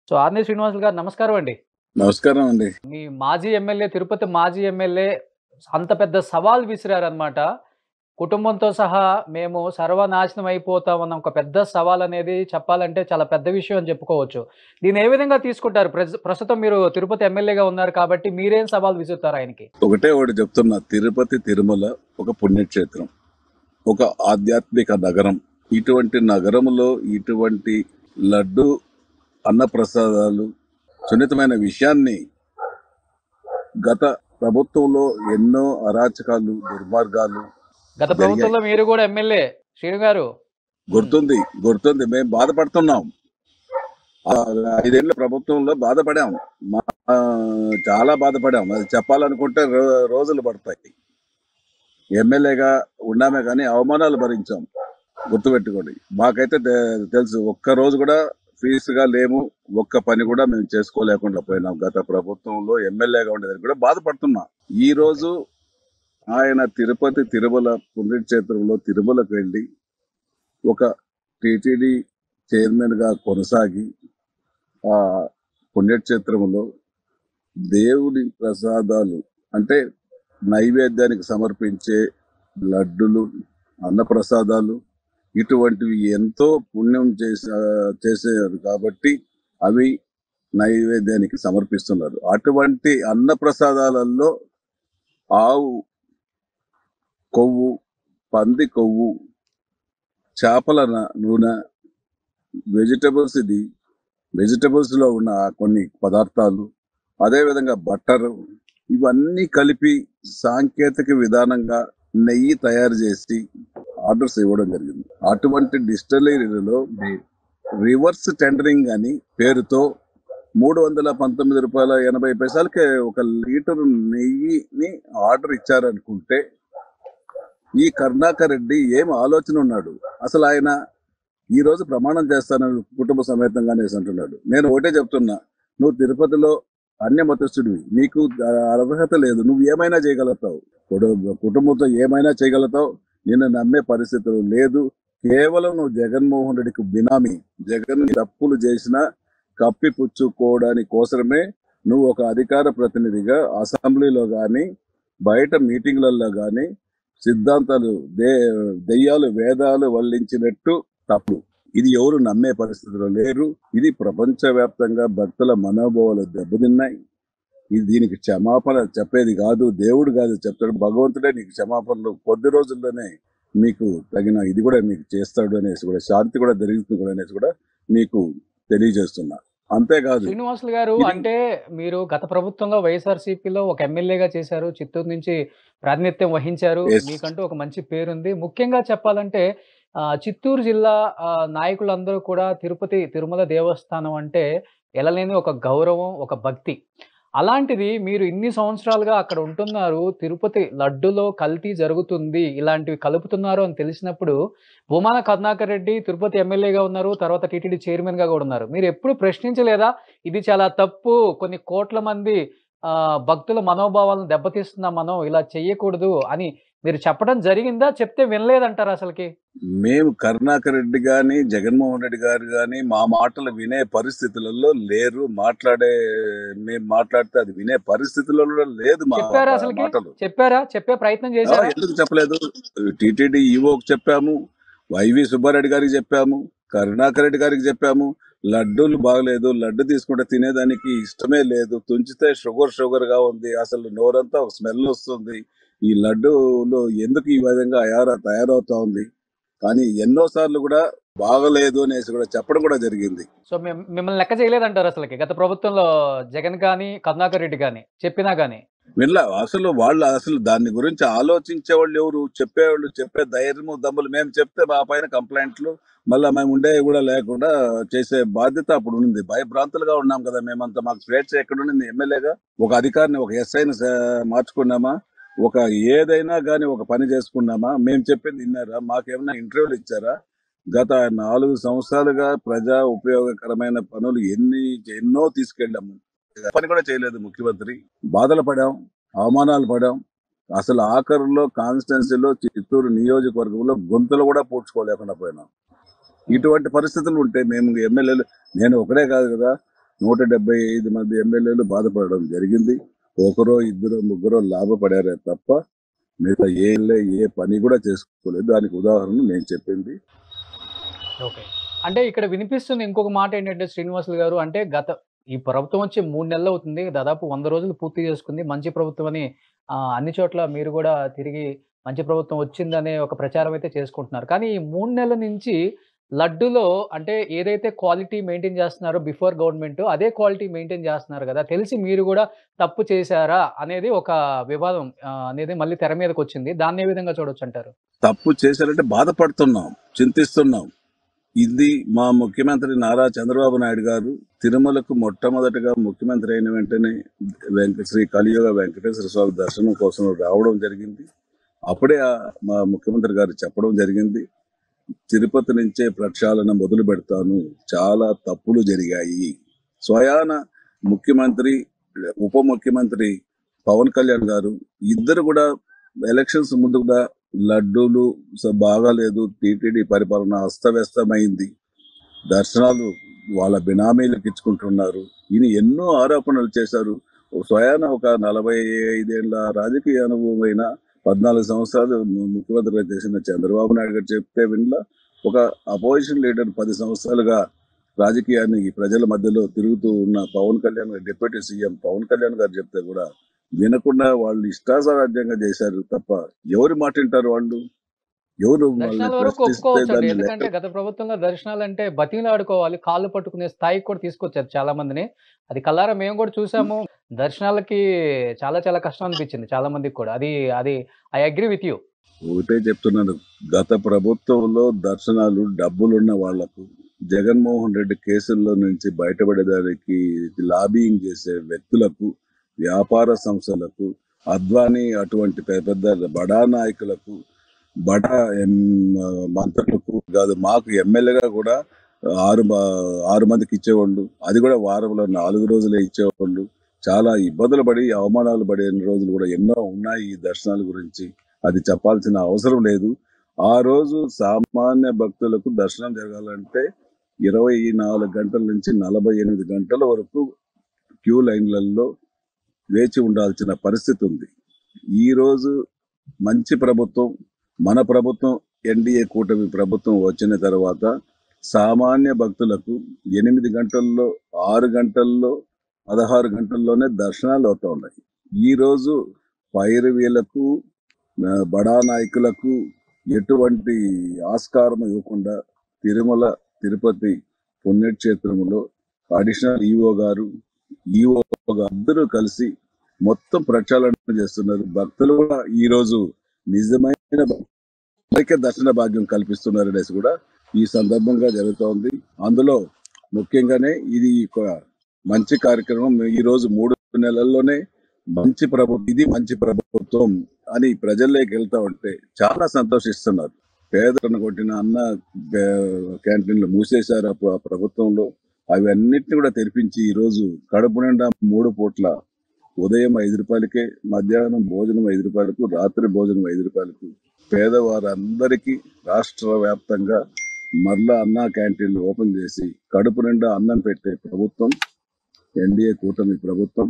So, RN Srinivasulu గారు నమస్కారం అండి. నమస్కారం అండి. మీ మాజీ ఎమ్మెల్యే, తిరుపతి మాజీ ఎమ్మెల్యే అంత పెద్ద సవాల్ విసిరారనమాట. కుటుంబంతో సహా మేము సర్వనాశనం అయిపోతామన్న ఒక పెద్ద సవాలనేది చెప్పాలంటే చాలా పెద్ద విషయం అని చెప్పుకోవచ్చు. దీన్ని ఏ విధంగా తీసుకుంటారు? ప్రస్తుతం మీరు తిరుపతి ఎమ్మెల్యేగా ఉన్నారు కాబట్టి మీరేం సవాల్ విసురుతారు ఆయనకి? ఒకటే ఒకటి చెప్తున్నా. తిరుపతి, తిరుమల ఒక పుణ్యక్షేత్రం. ఒక ఆధ్యాత్మిక నగరం. ఇటువంటి నగరంలో ఇటువంటి లడ్డు, అన్నప్రసాదాలు సున్నితమైన విషయాన్ని గత ప్రభుత్వంలో ఎన్నో అరాచకాలు, దుర్మార్గాలు గత జరిగాయి. ప్రభుత్వంలో మీరు గూడా ఎమ్మెల్యే శ్రీను గారు. గుర్తుంది. మేము బాధపడుతున్నాం. 5 ఏళ్ల ప్రభుత్వంలో బాధపడాం. చాలా బాధపడాం. అది చెప్పాలనుకుంటే రోజులు పడతాయి. ఎమ్మెల్యేగా ఉన్నామే కానీ అవమానాలు భరించాం. గుర్తుపెట్టుకోండి. మాకైతే తెలుసు. ఒక్క రోజు కూడా ఫీజుగా లేము. ఒక్క పని కూడా మేము చేసుకోలేకుండా పోయినాం. గత ప్రభుత్వంలో ఎమ్మెల్యేగా ఉండేదానికి కూడా బాధపడుతున్నా. ఈ రోజు ఆయన తిరుపతి, తిరుమల పుణ్యక్షేత్రంలో తిరుమలకు వెళ్ళి ఒక టిటిడి చైర్మన్ గా కొనసాగి ఆ పుణ్యక్షేత్రంలో దేవుడి ప్రసాదాలు అంటే నైవేద్యానికి సమర్పించే లడ్డులు, అన్నప్రసాదాలు ఇటువంటివి ఎంతో పుణ్యం చేసేవారు కాబట్టి అవి నైవేద్యానికి సమర్పిస్తున్నారు. అటువంటి అన్నప్రసాదాలలో ఆవు కొవ్వు, పంది కొవ్వు, చేపల నూనె, వెజిటబుల్స్ లో ఉన్న కొన్ని పదార్థాలు, అదేవిధంగా బట్టరు, ఇవన్నీ కలిపి సాంకేతిక విధానంగా నెయ్యి తయారు చేసి ఆర్డర్స్ ఇవ్వడం జరిగింది. అటువంటి డిస్టిలరీలో రివర్స్ టెండరింగ్ అని పేరుతో ₹319.80 ఒక లీటర్ నెయ్యిని ఆర్డర్ ఇచ్చారనుకుంటే ఈ కరుణాకర్ రెడ్డి ఏం ఆలోచన ఉన్నాడు? అసలు ఆయన ఈ రోజు ప్రమాణం చేస్తానని కుటుంబ సమేతంగానే అంటున్నాడు. నేను ఒకటే చెప్తున్నా, నువ్వు తిరుపతిలో అన్యమతస్థుడివి, నీకు అర్హత లేదు, నువ్వు ఏమైనా చేయగలుగుతావు, కుటుంబంతో ఏమైనా చేయగలుగుతావు, నిన్ను నమ్మే పరిస్థితులు లేదు. కేవలం నువ్వు జగన్మోహన్ రెడ్డికి బినామీ. జగన్ తప్పులు చేసినా కప్పిపుచ్చుకోవడానికి కోసమే నువ్వు ఒక అధికార ప్రతినిధిగా అసెంబ్లీలో కానీ బయట మీటింగ్లలో కానీ సిద్ధాంతాలు దెయ్యాలు వేదాలు వల్లించినట్టు తప్పు. ఇది ఎవరు నమ్మే పరిస్థితిలో లేరు. ఇది ప్రపంచవ్యాప్తంగా భక్తుల మనోభావాలు దెబ్బతిన్నాయి. ఇది దీనికి క్షమాపణ చెప్పేది కాదు, దేవుడు కాదు చెప్తాడు, భగవంతుడే నీకు క్షమాపణలు కొద్ది రోజుల్లోనే మీకు తగిన ఇది కూడా మీకు చేస్తాడు అనేసి కూడా, శాంతి కూడా జరుగుతుంది కూడా అనేసి కూడా మీకు తెలియజేస్తున్నా. అంతేకాదు శ్రీనివాసులు గారు, అంటే మీరు గత ప్రభుత్వంలో వైఎస్ఆర్సీపీలో ఒక ఎమ్మెల్యేగా చేశారు, చిత్తూరు నుంచి ప్రాతినిధ్యం వహించారు, మీకంటూ ఒక మంచి పేరుంది. ముఖ్యంగా చెప్పాలంటే చిత్తూరు జిల్లా నాయకులందరూ కూడా తిరుపతి తిరుమల దేవస్థానం అంటే ఎలలేని ఒక గౌరవం, ఒక భక్తి. అలాంటిది మీరు ఇన్ని సంవత్సరాలుగా అక్కడ ఉంటున్నారు. తిరుపతి లడ్డులో కల్తీ జరుగుతుంది, ఇలాంటివి కలుపుతున్నారు అని తెలిసినప్పుడు భూమాన కరుణాకర్ రెడ్డి తిరుపతి ఎమ్మెల్యేగా ఉన్నారు, తర్వాత టీటీడీ చైర్మన్‌గా కూడా ఉన్నారు. మీరు ఎప్పుడు ప్రశ్నించలేదా? ఇది చాలా తప్పు, కొన్ని కోట్ల మంది భక్తుల మనోభావాలను దెబ్బతీస్తున్నాం మనం, ఇలా చెయ్యకూడదు అని మీరు చెప్పడం జరిగిందా? చెప్తే వినలేదంటారా అసలకి? మేము కరుణాకర్ రెడ్డి గాని, జగన్మోహన్ రెడ్డి గారు గాని మా మాటలు వినే పరిస్థితులలో లేరు. మేము మాట్లాడితే అది వినే పరిస్థితులలో లేదు. మా చెప్పారా అసలకి? మాటలు చెప్పారా? చెప్పే ప్రయత్నం చేశారా? ఎందుకు చెప్పలేదు? టిటిడి ఈవోకి చెప్పాము, వైవి సుబ్బారెడ్డి గారికి చెప్పాము, కరుణాకర్ రెడ్డి గారికి చెప్పాము. లడ్డూలు బాగలేదు, లడ్డు తీసుకుంటే తినేదానికి ఇష్టమే లేదు, తుంచితే షుగర్ గా ఉంది, అసలు నోరంతా ఒక స్మెల్ వస్తుంది, ఈ లడ్డూలో ఎందుకు ఈ విధంగా తయారవుతా ఉంది, కానీ ఎన్నోసార్లు కూడా బాగలేదు అనేసి కూడా చెప్పడం కూడా జరిగింది. సో మిమ్మల్ని లెక్క చేయలేదంటారు అసలకి గత ప్రభుత్వంలో జగన్ గాని, కరుణాకర్ రెడ్డి గాని చెప్పినా గాని? వినలా. వాళ్ళు దాని గురించి ఆలోచించే వాళ్ళు ఎవరు? చెప్పేవాళ్ళు, చెప్పే ధైర్యము దమ్ములు. మేము చెప్తే మా పైన కంప్లైంట్లు, మళ్ళీ మేము ఉండేవి కూడా లేకుండా చేసే బాధ్యత అప్పుడు ఉంది. భయభ్రాంతులుగా ఉన్నాం కదా మేమంతా. మాకు స్వేచ్ఛ ఎక్కడుండింది? ఎమ్మెల్యేగా ఒక అధికారిని, ఒక ఎస్ఐని మార్చుకున్నామా? ఒక ఏదైనా కానీ ఒక పని చేసుకున్నామా? మేము చెప్పింది విన్నారా? మాకేమైనా ఇంటర్వ్యూలు ఇచ్చారా? గత 4 సంవత్సరాలుగా ప్రజా ఉపయోగకరమైన పనులు ఎన్నో తీసుకెళ్ళాము. పని కూడా చేయలేదు ముఖ్యమంత్రి. బాధలు పడాం, అవమానాలు పడాం. అసలు ఆఖరులో కాన్స్టిట్యున్సీలో చిత్తూరు నియోజకవర్గంలో గొంతులు కూడా పూడ్చుకోలేకుండా పోయినాం. ఇటువంటి పరిస్థితులు ఉంటే మేము ఎమ్మెల్యేలు, నేను ఒకడే కాదు కదా, 175 మంది ఎమ్మెల్యేలు బాధపడడం జరిగింది. ఒకరో ఇద్దరు ముగ్గురో లాభపడారే తప్ప మిగతా ఏ పని కూడా చేసుకోలేదు. దానికి ఉదాహరణ నేను చెప్పింది. ఓకే. అంటే ఇక్కడ వినిపిస్తున్న ఇంకొక మాట ఏంటంటే శ్రీనివాసులు గారు, అంటే ఈ ప్రభుత్వం వచ్చి 3 నెలలవుతుంది. దాదాపు 100 రోజులు పూర్తి చేసుకుంది. మంచి ప్రభుత్వం అని అన్ని చోట్ల మీరు గూడా తిరిగి మంచి ప్రభుత్వం వచ్చిందనే ఒక ప్రచారం అయితే చేసుకుంటున్నారు. కానీ ఈ 3 నెలల నుంచి లడ్డూలో అంటే ఏదైతే క్వాలిటీ మెయింటైన్ చేస్తున్నారో బిఫోర్ గవర్నమెంట్ అదే క్వాలిటీ మెయింటైన్ చేస్తున్నారు గదా! తెలిసి మీరు గూడా తప్పు చేశారా అనేది ఒక వివాదం అనేది మళ్ళీ తెర మీదకొచ్చింది. దాన్ని ఏ విధంగా చూడొచ్చంటారు? తప్పు చేశారంటే బాధపడుతున్నాం, చింతిస్తున్నాం. ఇది మా ముఖ్యమంత్రి నారా చంద్రబాబు నాయుడు గారు తిరుమలకు మొట్టమొదటిగా ముఖ్యమంత్రి అయిన వెంటనే శ్రీ కలియుగ వెంకటేశ్వర స్వామి దర్శనం కోసం రావడం జరిగింది. అప్పుడే మా ముఖ్యమంత్రి గారు చెప్పడం జరిగింది, తిరుపతి నుంచే ప్రక్షాళన మొదలు పెడతాను, చాలా తప్పులు జరిగాయి. స్వయాన ముఖ్యమంత్రి, ఉప ముఖ్యమంత్రి పవన్ కళ్యాణ్ గారు ఇద్దరు కూడా ఎలక్షన్స్ ముందు కూడా లడ్డూలు బాగాలేదు, టీటీడీ పరిపాలన అస్తవ్యస్తమైంది, దర్శనాలు వాళ్ళ బినామీలకు ఇచ్చుకుంటున్నారు, ఈయన ఎన్నో ఆరోపణలు చేశారు. స్వయాన ఒక 45 ఏళ్ల రాజకీయ అనుభవమైన 14 సంవత్సరాలు ముఖ్యమంత్రిగా చేసిన చంద్రబాబు నాయుడు గారు చెప్తే వినలా. ఒక అపోజిషన్ లీడర్ 10 సంవత్సరాలుగా రాజకీయాన్ని ప్రజల మధ్యలో తిరుగుతూ ఉన్న పవన్ కళ్యాణ్ గారు, డిప్యూటీ సీఎం పవన్ కళ్యాణ్ గారు చెప్తే కూడా వినకుండా వాళ్ళు ఇష్టాసారాజ్యంగా చేశారు తప్ప ఎవరి మాట వింటారు వాళ్ళు? ఎవరు దర్శనాల వరకు ఒప్పుకోవచ్చండి. ఎందుకంటే గత ప్రభుత్వంలో దర్శనాలంటే బతిమిలాడుకోవాలి, కాళ్ళు పట్టుకునే స్థాయికి కూడా తీసుకొచ్చారు చాలా మందిని. అది కళ్ళారా మేము కూడా చూసాము. దర్శనాలకి చాలా చాలా కష్టం అనిపించింది చాలా మందికి కూడా. అది ఐ అగ్రీ విత్ యూ. ఒకటే చెప్తున్నాను, గత ప్రభుత్వంలో దర్శనాలు డబ్బులున్న వాళ్లకు, జగన్మోహన్ రెడ్డి కేసుల్లో నుంచి బయటపడేదానికి లాబియింగ్ చేసే వ్యక్తులకు, వ్యాపార సంస్థలకు, అద్వానీ అటువంటి పెద్ద బడా నాయకులకు, బడా మంత్రులకు కాదు, మాకు ఎమ్మెల్యేగా కూడా 6 మందికి ఇచ్చేవాళ్ళు. అది కూడా వారంలో 4 రోజులే ఇచ్చేవాళ్ళు. చాలా ఇబ్బందులు పడి అవమానాలు పడిన రోజులు కూడా ఎన్నో ఉన్నాయి ఈ దర్శనాల గురించి. అది చెప్పాల్సిన అవసరం లేదు. ఆ రోజు సామాన్య భక్తులకు దర్శనం జరగాలంటే 24 గంటల నుంచి 48 గంటల వరకు క్యూ లైన్లలో వేచి ఉండాల్సిన పరిస్థితి ఉంది. ఈ రోజు మంచి ప్రభుత్వం, మన ప్రభుత్వం, ఎన్డీఏ కూటమి ప్రభుత్వం వచ్చిన తర్వాత సామాన్య భక్తులకు 8 గంటల్లో, 6 గంటల్లో, 16 గంటల్లోనే దర్శనాలు అవుతా ఉన్నాయి. ఈ రోజు పైరవీలకు, బడా నాయకులకు ఎటువంటి ఆస్కారం ఇవ్వకుండా తిరుమల తిరుపతి పుణ్యక్షేత్రములో అడిషనల్ ఈఓ గారు, ఈఓ అందరూ కలిసి మొత్తం ప్రక్షాళన చేస్తున్నారు. భక్తులు కూడా ఈ రోజు నిజమైన దర్శన భాగ్యం కల్పిస్తున్నారు అనేసి కూడా ఈ సందర్భంగా జరుగుతోంది. అందులో ముఖ్యంగానే ఇది ఒక మంచి కార్యక్రమం. ఈ రోజు 3 నెలల్లోనే ఇది మంచి ప్రభుత్వం అని ప్రజల్లోకి వెళ్తా ఉంటే చాలా సంతోషిస్తున్నారు. పేదలను కొట్టిన అన్న క్యాంటీన్లు మూసేశారు ఆ ప్రభుత్వంలో. అవి అన్నిటిని కూడా తెరిపించి ఈరోజు కడుపు నిండా 3 పూట్ల ఉదయం 5 రూపాయలకే, మధ్యాహ్నం భోజనం 5 రూపాయలకు, రాత్రి భోజనం 5 రూపాయలకు పేదవారందరికీ రాష్ట్ర వ్యాప్తంగా మరలా అన్నా క్యాంటీన్లు ఓపెన్ చేసి కడుపు నిండా అన్నం పెట్టే ప్రభుత్వం ఎన్డీఏ కూటమి ప్రభుత్వం.